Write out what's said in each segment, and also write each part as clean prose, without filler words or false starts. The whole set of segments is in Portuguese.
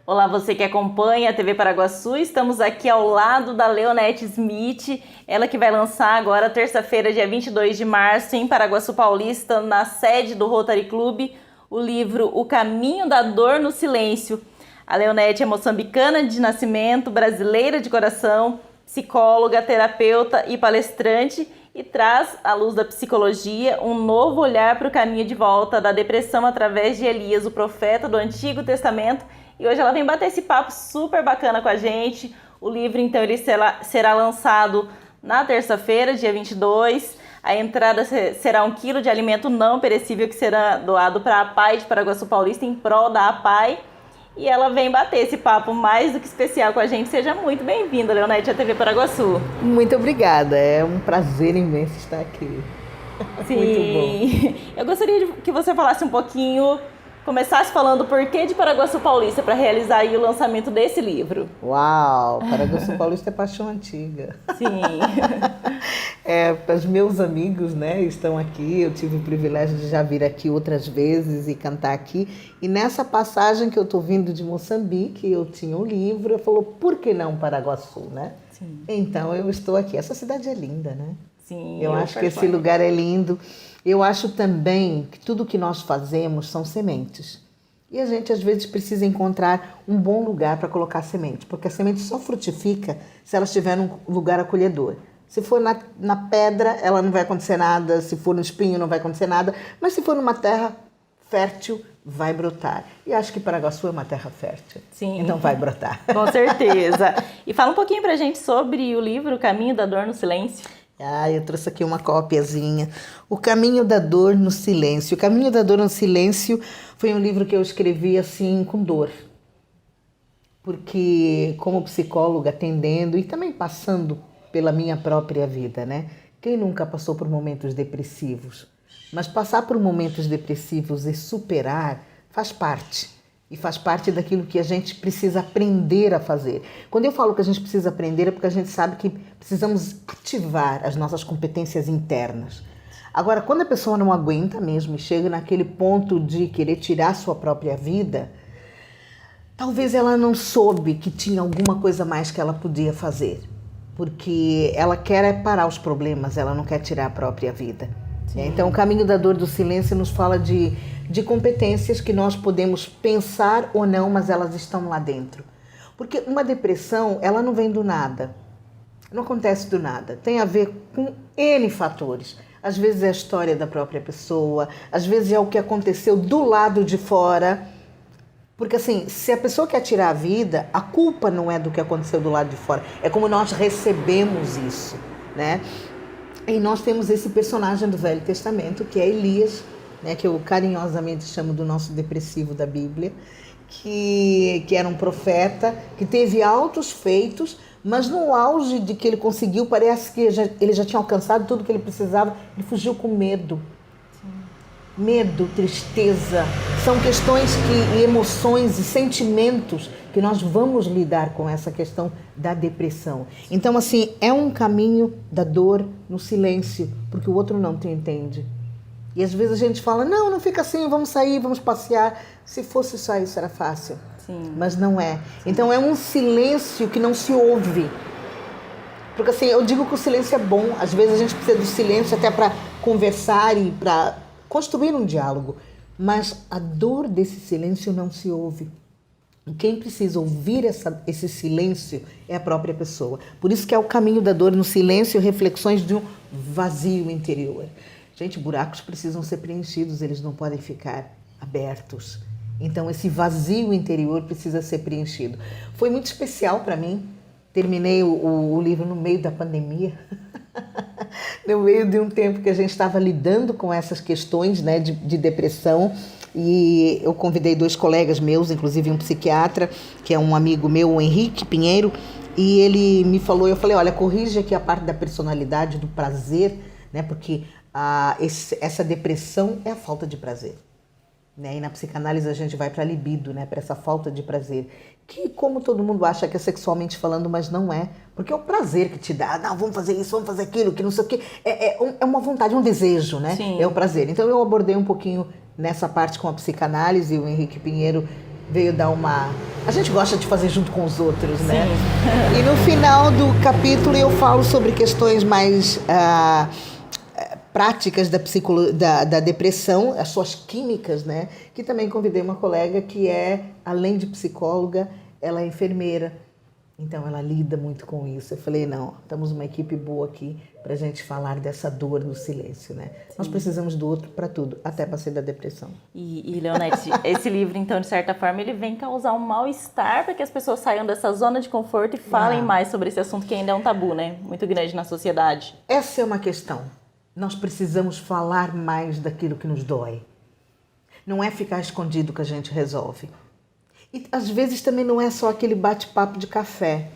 Olá, você que acompanha a TV Paraguaçu, estamos aqui ao lado da Leonete Smith, ela que vai lançar agora, terça-feira, dia 22 de março, em Paraguaçu Paulista, na sede do Rotary Club, o livro O Caminho da Dor no Silêncio. A Leonete é moçambicana de nascimento, brasileira de coração, psicóloga, terapeuta e palestrante, e traz, à luz da psicologia, um novo olhar para o caminho de volta da depressão através de Elias, o profeta do Antigo Testamento. E hoje ela vem bater esse papo super bacana com a gente. O livro, então, ele será lançado na terça-feira, dia 22. A entrada será 1 quilo de alimento não perecível que será doado para a APAI de Paraguaçu Paulista em prol da APAI. E ela vem bater esse papo mais do que especial com a gente. Seja muito bem-vinda, Leonete, à TV Paraguaçu. Muito obrigada, é um prazer imenso estar aqui. Sim. Muito bom. Eu gostaria que você falasse um pouquinho, começasse falando o porquê de Paraguaçu Paulista para realizar aí o lançamento desse livro. Uau, Paraguaçu Paulista é paixão antiga. Sim. Os meus amigos, né, estão aqui, eu tive o privilégio de já vir aqui outras vezes e cantar aqui. E nessa passagem que eu estou vindo de Moçambique, eu tinha um livro, eu falou, por que não Paraguaçu, né? Sim. Então eu estou aqui. Essa cidade é linda, né? Sim. Eu acho que esse lugar é lindo. Eu acho também que tudo que nós fazemos são sementes. E a gente, às vezes, precisa encontrar um bom lugar para colocar semente, porque a semente só frutifica se ela estiver num lugar acolhedor. Se for na pedra, ela não vai acontecer nada, se for no espinho, não vai acontecer nada, mas se for numa terra fértil, vai brotar. E acho que Paraguaçu é uma terra fértil. Sim. Então vai brotar. Com certeza. E fala um pouquinho pra gente sobre o livro O Caminho da Dor no Silêncio. Eu trouxe aqui uma cópiazinha. O Caminho da Dor no Silêncio. O Caminho da Dor no Silêncio foi um livro que eu escrevi assim com dor. Porque como psicóloga atendendo e também passando pela minha própria vida, né? Quem nunca passou por momentos depressivos? Mas passar por momentos depressivos e superar faz parte. E faz parte daquilo que a gente precisa aprender a fazer. Quando eu falo que a gente precisa aprender é porque a gente sabe que precisamos ativar as nossas competências internas. Agora, quando a pessoa não aguenta mesmo e chega naquele ponto de querer tirar a sua própria vida, talvez ela não soube que tinha alguma coisa mais que ela podia fazer. Porque ela quer parar os problemas, ela não quer tirar a própria vida. Então, o Caminho da Dor do Silêncio nos fala de competências que nós podemos pensar ou não, mas elas estão lá dentro. Porque uma depressão, ela não vem do nada, não acontece do nada, tem a ver com N fatores. Às vezes é a história da própria pessoa, às vezes é o que aconteceu do lado de fora. Porque assim, se a pessoa quer tirar a vida, a culpa não é do que aconteceu do lado de fora, é como nós recebemos isso, né? E nós temos esse personagem do Velho Testamento, que é Elias, né, que eu carinhosamente chamo do nosso depressivo da Bíblia, que era um profeta, que teve altos feitos, mas no auge de que ele conseguiu, parece que ele já tinha alcançado tudo que ele precisava, ele fugiu com medo. Medo, tristeza, são questões e emoções e sentimentos que nós vamos lidar com essa questão da depressão. Então, assim, é um caminho da dor no silêncio, porque o outro não te entende. E às vezes a gente fala, não fica assim, vamos sair, vamos passear. Se fosse só isso, era fácil. Sim. Mas não é. Então, é um silêncio que não se ouve. Porque assim, eu digo que o silêncio é bom. Às vezes a gente precisa do silêncio até para conversar e para construir um diálogo, mas a dor desse silêncio não se ouve. E quem precisa ouvir esse silêncio é a própria pessoa. Por isso que é o caminho da dor no silêncio, reflexões de um vazio interior. Gente, buracos precisam ser preenchidos, eles não podem ficar abertos. Então esse vazio interior precisa ser preenchido. Foi muito especial para mim. Terminei o livro no meio da pandemia. No meio de um tempo que a gente estava lidando com essas questões, né, de depressão, e eu convidei 2 colegas meus, inclusive um psiquiatra, que é um amigo meu, o Henrique Pinheiro, e ele me falou, eu falei, olha, corrige aqui a parte da personalidade, do prazer, né, porque essa depressão é a falta de prazer. Né? E na psicanálise a gente vai para a libido, né? Para essa falta de prazer, que como todo mundo acha que é sexualmente falando, mas não é, porque é o prazer que te dá, não, vamos fazer isso, vamos fazer aquilo, que não sei o quê, é uma vontade, um desejo, né? Sim. É o prazer. Então eu abordei um pouquinho nessa parte com a psicanálise, e o Henrique Pinheiro veio dar uma A gente gosta de fazer junto com os outros, né? Sim. E no final do capítulo eu falo sobre questões mais práticas da depressão, as suas químicas, né? Que também convidei uma colega que além de psicóloga, ela é enfermeira. Então ela lida muito com isso. Eu falei, não, estamos uma equipe boa aqui para a gente falar dessa dor no silêncio, né? Sim. Nós precisamos do outro para tudo, até para sair da depressão. E Leonete, esse livro, então, de certa forma, ele vem causar um mal-estar para que as pessoas saiam dessa zona de conforto e falem mais sobre esse assunto que ainda é um tabu, né? Muito grande na sociedade. Essa é uma questão. Nós precisamos falar mais daquilo que nos dói. Não é ficar escondido que a gente resolve. E às vezes também não é só aquele bate-papo de café.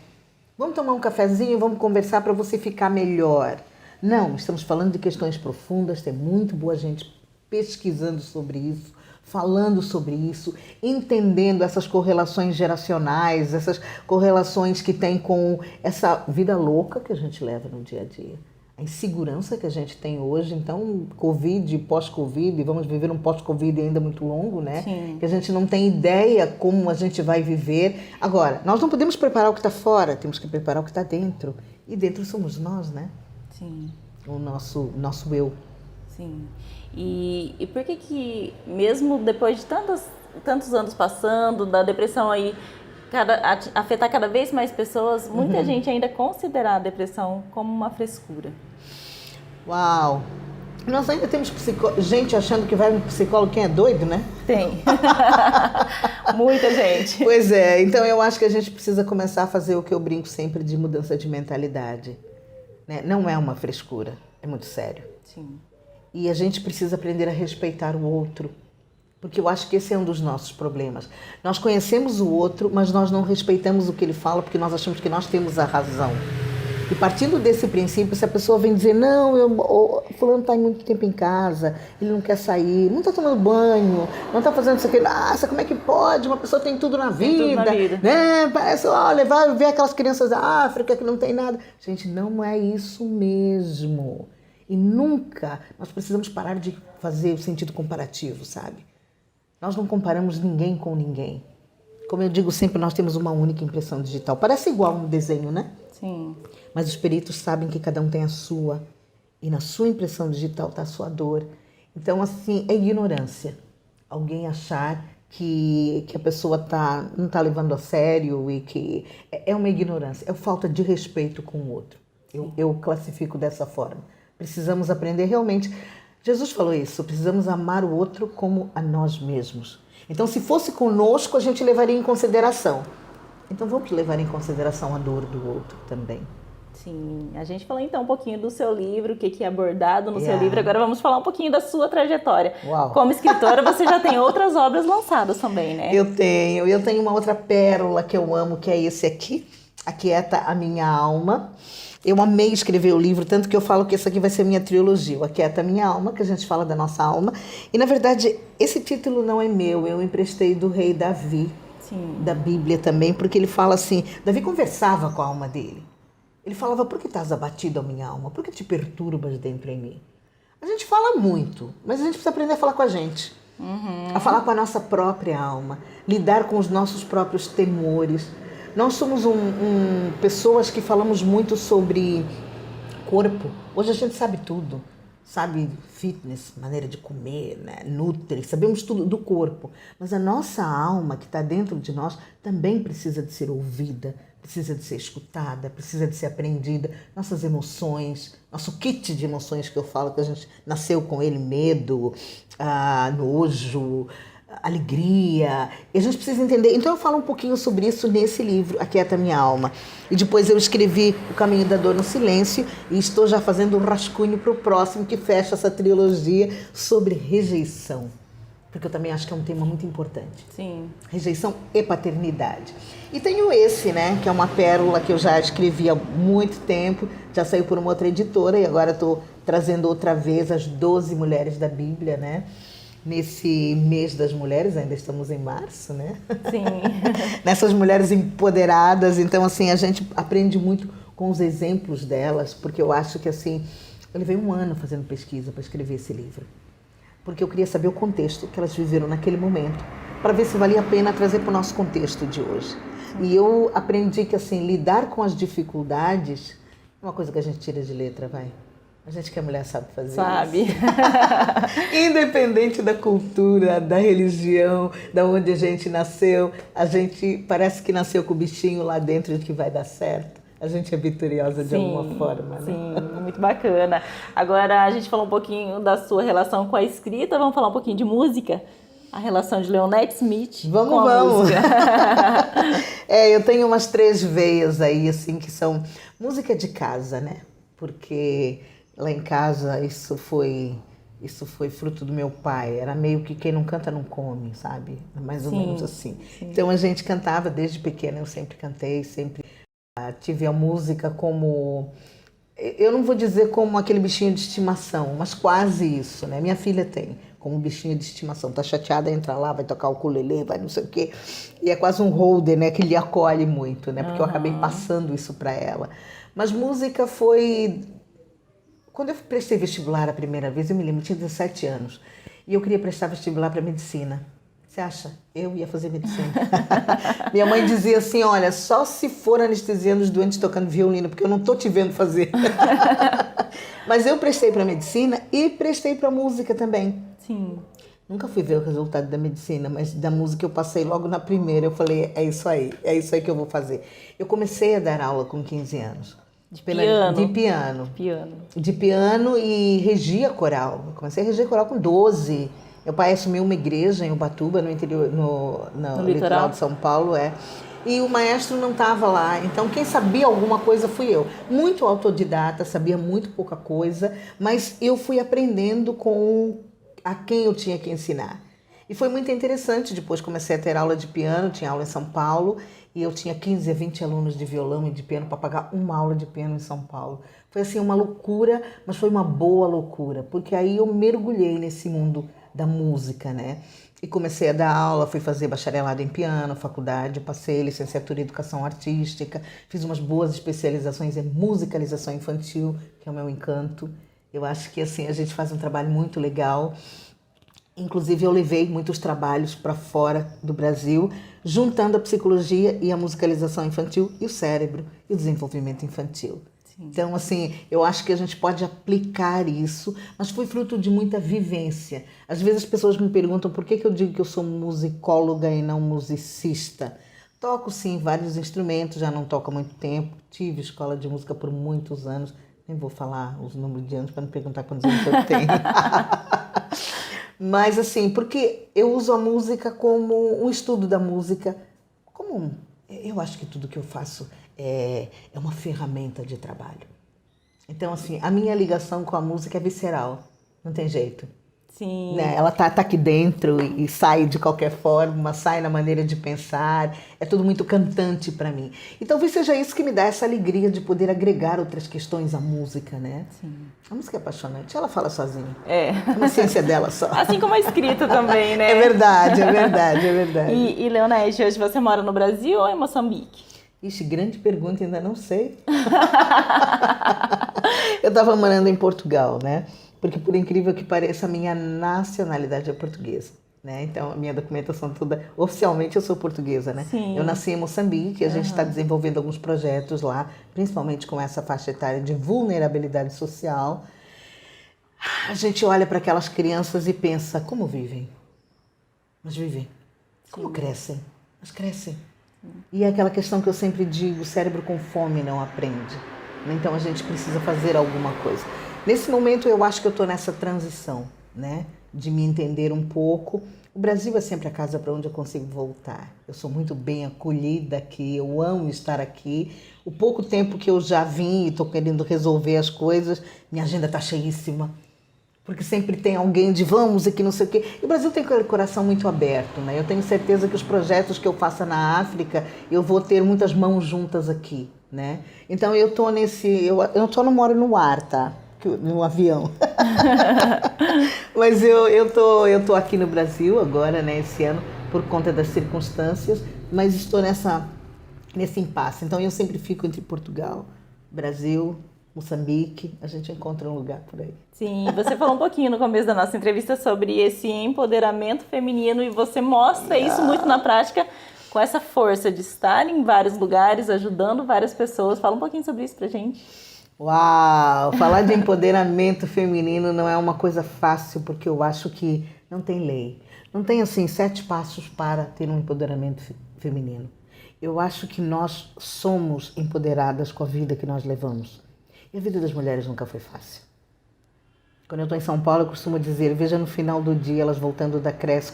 Vamos tomar um cafezinho e vamos conversar para você ficar melhor. Não, estamos falando de questões profundas, tem muito boa gente pesquisando sobre isso, falando sobre isso, entendendo essas correlações geracionais, essas correlações que tem com essa vida louca que a gente leva no dia a dia. A insegurança que a gente tem hoje, então, Covid, pós-Covid, vamos viver um pós-Covid ainda muito longo, né? Sim. Que a gente não tem ideia como a gente vai viver. Agora, nós não podemos preparar o que está fora, temos que preparar o que está dentro. E dentro somos nós, né? Sim. O nosso eu. Sim. E por que mesmo depois de tantos anos passando, da depressão aí afetar cada vez mais pessoas, muita gente ainda considera a depressão como uma frescura? Uau! Nós ainda temos gente achando que vai no psicólogo quem é doido, né? Tem. Muita gente. Pois é, então eu acho que a gente precisa começar a fazer o que eu brinco sempre de mudança de mentalidade. Né? Não é uma frescura, é muito sério. Sim. E a gente precisa aprender a respeitar o outro. Porque eu acho que esse é um dos nossos problemas. Nós conhecemos o outro, mas nós não respeitamos o que ele fala porque nós achamos que nós temos a razão. E partindo desse princípio, se a pessoa vem dizer, não, fulano está muito tempo em casa, ele não quer sair, não está tomando banho, não está fazendo isso aqui, nossa, como é que pode? Uma pessoa tem tudo na vida, né? Parece, olha, vai ver aquelas crianças da África que não tem nada. Gente, não é isso mesmo. E nunca nós precisamos parar de fazer o sentido comparativo, sabe? Nós não comparamos ninguém com ninguém. Como eu digo sempre, nós temos uma única impressão digital. Parece igual um desenho, né? Sim. Mas os peritos sabem que cada um tem a sua. E na sua impressão digital está a sua dor. Então, assim, é ignorância. Alguém achar que a pessoa não está levando a sério e que... É uma ignorância, é falta de respeito com o outro. Eu classifico dessa forma. Precisamos aprender realmente... Jesus falou isso, precisamos amar o outro como a nós mesmos. Então, se fosse conosco, a gente levaria em consideração. Então, vamos levar em consideração a dor do outro também. Sim, a gente falou então um pouquinho do seu livro, o que é abordado no seu livro. Agora vamos falar um pouquinho da sua trajetória. Uau. Como escritora, você já tem outras obras lançadas também, né? Eu tenho uma outra pérola que eu amo, que é esse aqui, Aquieta a Minha Alma. Eu amei escrever o livro, tanto que eu falo que essa aqui vai ser minha trilogia, o Aquieta a Minha Alma, que a gente fala da nossa alma. E, na verdade, esse título não é meu, eu emprestei do rei Davi, Sim. Da Bíblia também, porque ele fala assim, Davi conversava com a alma dele. Ele falava, por que estás abatido, a minha alma? Por que te perturbas dentro em mim? A gente fala muito, mas a gente precisa aprender a falar com a gente. A falar com a nossa própria alma, lidar com os nossos próprios temores. Nós somos pessoas que falamos muito sobre corpo. Hoje a gente sabe tudo. Sabe fitness, maneira de comer, né? Nutri, sabemos tudo do corpo. Mas a nossa alma que está dentro de nós também precisa de ser ouvida, precisa de ser escutada, precisa de ser aprendida. Nossas emoções, nosso kit de emoções que eu falo, que a gente nasceu com ele, medo, nojo, alegria, e a gente precisa entender. Então eu falo um pouquinho sobre isso nesse livro, Aquieta Minha Alma. E depois eu escrevi O Caminho da Dor no Silêncio e estou já fazendo um rascunho para o próximo que fecha essa trilogia sobre rejeição. Porque eu também acho que é um tema muito importante. Sim. Rejeição e paternidade. E tenho esse, né, que é uma pérola que eu já escrevi há muito tempo, já saiu por uma outra editora e agora estou trazendo outra vez as 12 mulheres da Bíblia, né? Nesse mês das mulheres, ainda estamos em março, né? Sim. Nessas mulheres empoderadas, então assim, a gente aprende muito com os exemplos delas, porque eu acho que assim, eu levei um ano fazendo pesquisa para escrever esse livro, porque eu queria saber o contexto que elas viveram naquele momento, para ver se valia a pena trazer para o nosso contexto de hoje. E eu aprendi que, assim, lidar com as dificuldades é uma coisa que a gente tira de letra, vai. A gente que é mulher sabe fazer Sabe? isso. Independente da cultura, da religião, da onde a gente nasceu, a gente parece que nasceu com o bichinho lá dentro de que vai dar certo. A gente é vitoriosa de alguma forma, né? Sim, muito bacana. Agora, a gente falou um pouquinho da sua relação com a escrita, vamos falar um pouquinho de música? A relação de Leonete Smith com a música. Eu tenho umas 3 veias aí, assim, que são música de casa, né? Porque lá em casa isso foi fruto do meu pai. Era meio que quem não canta não come, sabe? Mais ou menos assim. Sim. Então a gente cantava desde pequena, eu sempre cantei, sempre tive a música como... Eu não vou dizer como aquele bichinho de estimação, mas quase isso, né? Minha filha tem como bichinho de estimação. Tá chateada, entra lá, vai tocar o ukulele, vai não sei o quê. E é quase um holder, né? Que lhe acolhe muito, né? Porque eu acabei passando isso para ela. Mas música foi... Quando eu prestei vestibular a primeira vez, eu me lembro, eu tinha 17 anos. E eu queria prestar vestibular para medicina. Você acha? Eu ia fazer medicina. Minha mãe dizia assim, olha, só se for anestesiando os doentes tocando violino, porque eu não tô te vendo fazer. Mas eu prestei para medicina e prestei para música também. Sim. Nunca fui ver o resultado da medicina, mas da música eu passei logo na primeira. Eu falei, é isso aí que eu vou fazer. Eu comecei a dar aula com 15 anos. De piano? De piano e regia coral. Eu comecei a reger coral com 12. Meu pai assumiu uma igreja em Ubatuba, no interior, no litoral de São Paulo, E o maestro não estava lá, então quem sabia alguma coisa fui eu. Muito autodidata, sabia muito pouca coisa, mas eu fui aprendendo com a quem eu tinha que ensinar. E foi muito interessante, depois comecei a ter aula de piano, tinha aula em São Paulo, e eu tinha 15 a 20 alunos de violão e de piano para pagar uma aula de piano em São Paulo. Foi assim uma loucura, mas foi uma boa loucura, porque aí eu mergulhei nesse mundo da música, né? E comecei a dar aula, fui fazer bacharelado em piano, faculdade, passei licenciatura em educação artística, fiz umas boas especializações em musicalização infantil, que é o meu encanto. Eu acho que assim a gente faz um trabalho muito legal. Inclusive eu levei muitos trabalhos para fora do Brasil, juntando a psicologia e a musicalização infantil e o cérebro e o desenvolvimento infantil. Sim. Então, assim, eu acho que a gente pode aplicar isso, mas foi fruto de muita vivência. Às vezes as pessoas me perguntam por que eu digo que eu sou musicóloga e não musicista. Toco, sim, vários instrumentos, já não toco há muito tempo. Tive escola de música por muitos anos. Nem vou falar os números de anos para não perguntar quantos anos eu tenho. Mas, assim, porque eu uso a música como um estudo da música, eu acho que tudo que eu faço é uma ferramenta de trabalho. Então, assim, a minha ligação com a música é visceral, não tem jeito. Sim. Né? Ela tá aqui dentro e sai de qualquer forma, sai na maneira de pensar, é tudo muito cantante para mim. E talvez seja isso que me dá essa alegria de poder agregar outras questões à música, né? Sim. A música é apaixonante, ela fala sozinha. É uma ciência dela só. Assim como a escrita também, né? É verdade. E Leonete, hoje você mora no Brasil ou em Moçambique? Ixi, grande pergunta, ainda não sei. Eu estava morando em Portugal, né? Porque, por incrível que pareça, a minha nacionalidade é portuguesa, né? Então, a minha documentação toda... Oficialmente, eu sou portuguesa, né? Sim. Eu nasci em Moçambique, a gente está desenvolvendo alguns projetos lá, principalmente com essa faixa etária de vulnerabilidade social. A gente olha para aquelas crianças e pensa, como vivem? Mas vivem. Como crescem? Mas crescem. E é aquela questão que eu sempre digo, o cérebro com fome não aprende. Então, a gente precisa fazer alguma coisa. Nesse momento, eu acho que eu estou nessa transição, né? De me entender um pouco. O Brasil é sempre a casa para onde eu consigo voltar. Eu sou muito bem acolhida aqui, eu amo estar aqui. O pouco tempo que eu já vim e estou querendo resolver as coisas, minha agenda está cheíssima. Porque sempre tem alguém de vamos aqui, não sei o quê. E o Brasil tem aquele coração muito aberto, né? Eu tenho certeza que os projetos que eu faça na África, eu vou ter muitas mãos juntas aqui, né? Então eu estou eu só não moro no ar, tá? No avião. Mas eu tô aqui no Brasil agora, né, esse ano, por conta das circunstâncias, mas estou nesse impasse. Então eu sempre fico entre Portugal, Brasil Moçambique, a gente encontra um lugar por aí. Sim, você falou um pouquinho no começo da nossa entrevista sobre esse empoderamento feminino e você mostra isso muito na prática com essa força de estar em vários lugares, ajudando várias pessoas. Fala um pouquinho sobre isso pra gente. Uau! Falar de empoderamento feminino não é uma coisa fácil, porque eu acho que não tem lei. Não tem, assim, 7 passos para ter um empoderamento feminino. Eu acho que nós somos empoderadas com a vida que nós levamos. E a vida das mulheres nunca foi fácil. Quando eu estou em São Paulo, eu costumo dizer, veja no final do dia elas voltando da creche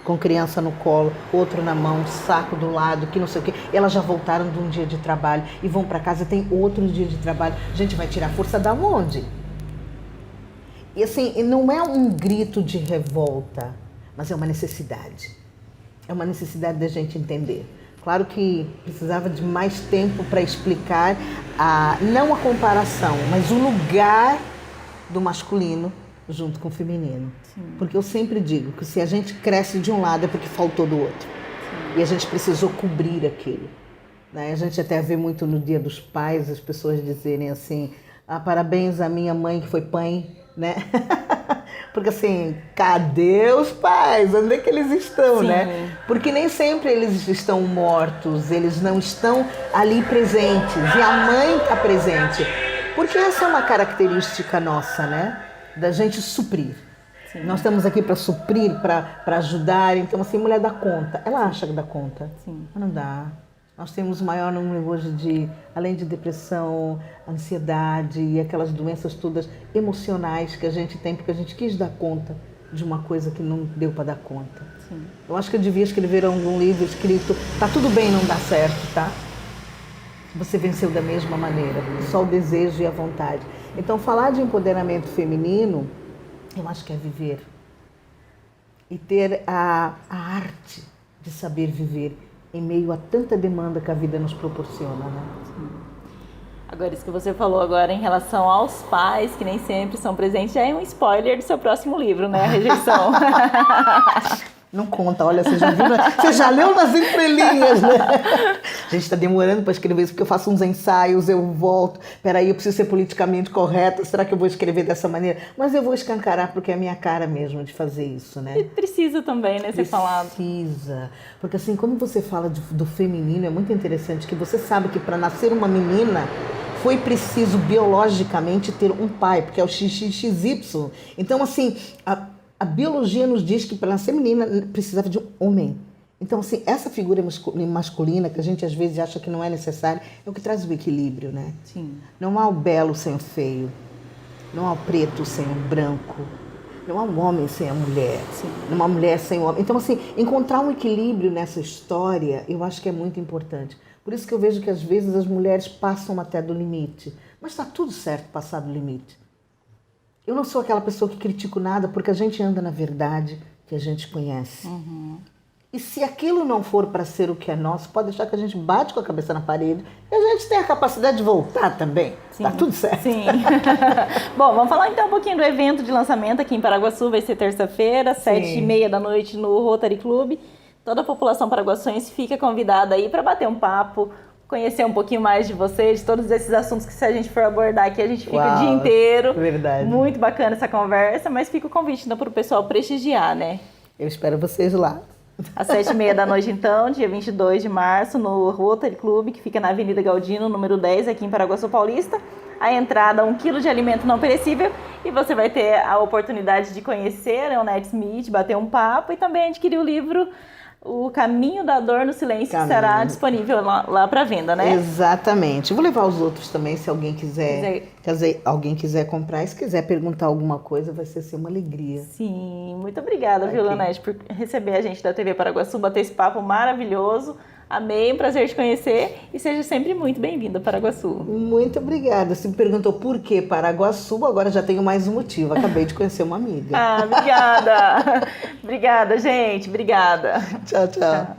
com criança no colo, outro na mão, saco do lado, que não sei o quê. Elas já voltaram de um dia de trabalho e vão para casa, tem outro dia de trabalho. A gente vai tirar força da onde? E assim, não é um grito de revolta, mas é uma necessidade. É uma necessidade da gente entender. Claro que precisava de mais tempo para explicar, não a comparação, mas o lugar do masculino junto com o feminino. Sim. Porque eu sempre digo que se a gente cresce de um lado é porque faltou do outro. Sim. E a gente precisou cobrir aquilo. Né? A gente até vê muito no Dia dos Pais as pessoas dizerem assim, parabéns à minha mãe que foi pai, né? Porque assim, cadê os pais? Onde é que eles estão, Sim. né? Porque nem sempre eles estão mortos, eles não estão ali presentes. E a mãe está presente. Porque essa é uma característica nossa, né? Da gente suprir. Sim. Nós estamos aqui para suprir, para ajudar. Então, assim, mulher dá conta. Ela acha que dá conta. Sim. Mas não dá. Nós temos o maior número hoje além de depressão, ansiedade e aquelas doenças todas emocionais que a gente tem, porque a gente quis dar conta de uma coisa que não deu para dar conta. Sim. Eu acho que eu devia escrever algum livro escrito, tá tudo bem não dar certo, tá? Você venceu da mesma maneira, só o desejo e a vontade. Então, falar de empoderamento feminino, eu acho que é viver. E ter a arte de saber viver em meio a tanta demanda que a vida nos proporciona, né? Sim. Agora, isso que você falou agora em relação aos pais, que nem sempre são presentes, já é um spoiler do seu próximo livro, né? A Rejeição. Não conta, olha, você já viu, você já leu nas entrelinhas, né? A gente está demorando para escrever isso, porque eu faço uns ensaios, eu volto. Peraí, eu preciso ser politicamente correta, será que eu vou escrever dessa maneira? Mas eu vou escancarar, porque é a minha cara mesmo de fazer isso, né? E precisa também, né, ser falado. Precisa. Porque assim, quando você fala do feminino, é muito interessante que você sabe que para nascer uma menina, foi preciso biologicamente ter um pai, porque é o XXY. Então, assim, a biologia nos diz que para nascer menina precisava de um homem. Então, assim, essa figura masculina que a gente às vezes acha que não é necessária, é o que traz o equilíbrio, né? Sim. Não há o belo sem o feio, não há o preto sem o branco, não há um homem sem a mulher, sim, não há uma mulher sem o homem. Então, assim, encontrar um equilíbrio nessa história, eu acho que é muito importante. Por isso que eu vejo que às vezes as mulheres passam até do limite. Mas está tudo certo passar do limite. Eu não sou aquela pessoa que critico nada, porque a gente anda na verdade que a gente conhece. Uhum. E se aquilo não for para ser o que é nosso, pode deixar que a gente bate com a cabeça na parede e a gente tem a capacidade de voltar também. Sim, tá tudo certo. Sim. Bom, vamos falar então um pouquinho do evento de lançamento aqui em Paraguaçu. Vai ser terça-feira, 7h30 da noite no Rotary Club. Toda a população paraguaçuense fica convidada aí para bater um papo, conhecer um pouquinho mais de vocês, de todos esses assuntos que se a gente for abordar aqui, a gente fica o dia inteiro. Verdade. Muito bacana essa conversa, mas fica o convite então, para o pessoal prestigiar, né? Eu espero vocês lá. Às 7h30 da noite, então, dia 22 de março, no Rotary Club, que fica na Avenida Galdino, número 10, aqui em Paraguaçu Paulista. A entrada, 1 quilo de alimento não perecível, e você vai ter a oportunidade de conhecer a Leonete Smith, bater um papo e também adquirir o livro O Caminho da Dor no Silêncio, que será disponível lá para venda, né? Exatamente. Vou levar os outros também, se alguém quiser alguém quiser comprar. E se quiser perguntar alguma coisa, vai ser uma alegria. Sim, muito obrigada, viu, Leonete, por receber a gente da TV Paraguaçu, bater esse papo maravilhoso. Amei, um prazer te conhecer e seja sempre muito bem-vindo a Paraguaçu. Muito obrigada. Você me perguntou por que Paraguaçu, agora já tenho mais um motivo. Acabei de conhecer uma amiga. Obrigada. Obrigada, gente. Obrigada. Tchau, tchau.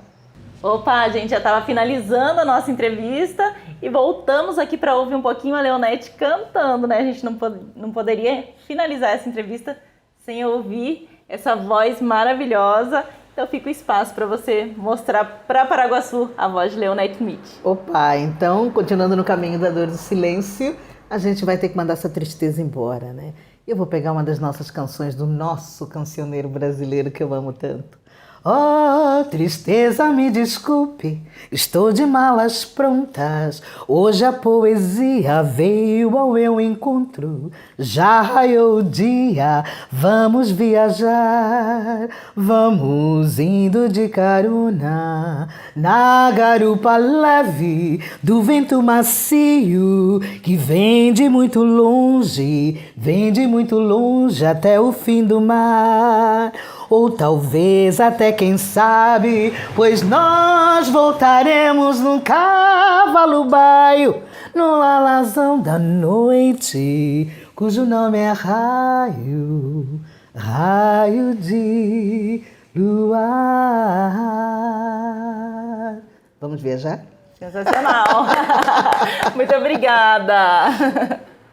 Opa, a gente já estava finalizando a nossa entrevista e voltamos aqui para ouvir um pouquinho a Leonete cantando, né? A gente não poderia finalizar essa entrevista sem ouvir essa voz maravilhosa. Então fica o espaço para você mostrar para Paraguaçu a voz de Leonete Smith. Opa, então, continuando no caminho da dor do silêncio, a gente vai ter que mandar essa tristeza embora, né? Eu vou pegar uma das nossas canções do nosso cancioneiro brasileiro que eu amo tanto. Oh, tristeza, me desculpe, estou de malas prontas. Hoje a poesia veio ao meu encontro. Já raiou o dia, vamos viajar. Vamos indo de carona na garupa leve do vento macio que vem de muito longe até o fim do mar. Ou talvez até quem sabe, pois nós voltaremos num cavalo baio, no alazão da noite, cujo nome é raio, raio de luar. Vamos viajar? Sensacional! Muito obrigada!